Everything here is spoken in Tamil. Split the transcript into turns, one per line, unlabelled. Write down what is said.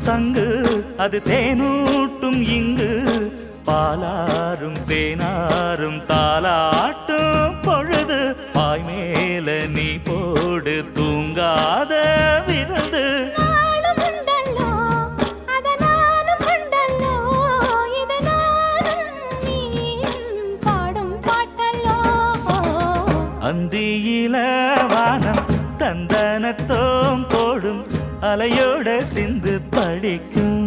சங்கு அது தேனூட்டும் இங்கு பாலாரும் தேனாரும் தாலாட்டும் பொழுது பாய் மேல நீ போடு தூங்காத விருந்து அந்தியில வானம் தந்தனத்தோம் போடும் அலையோட சிந்து படிக்கும்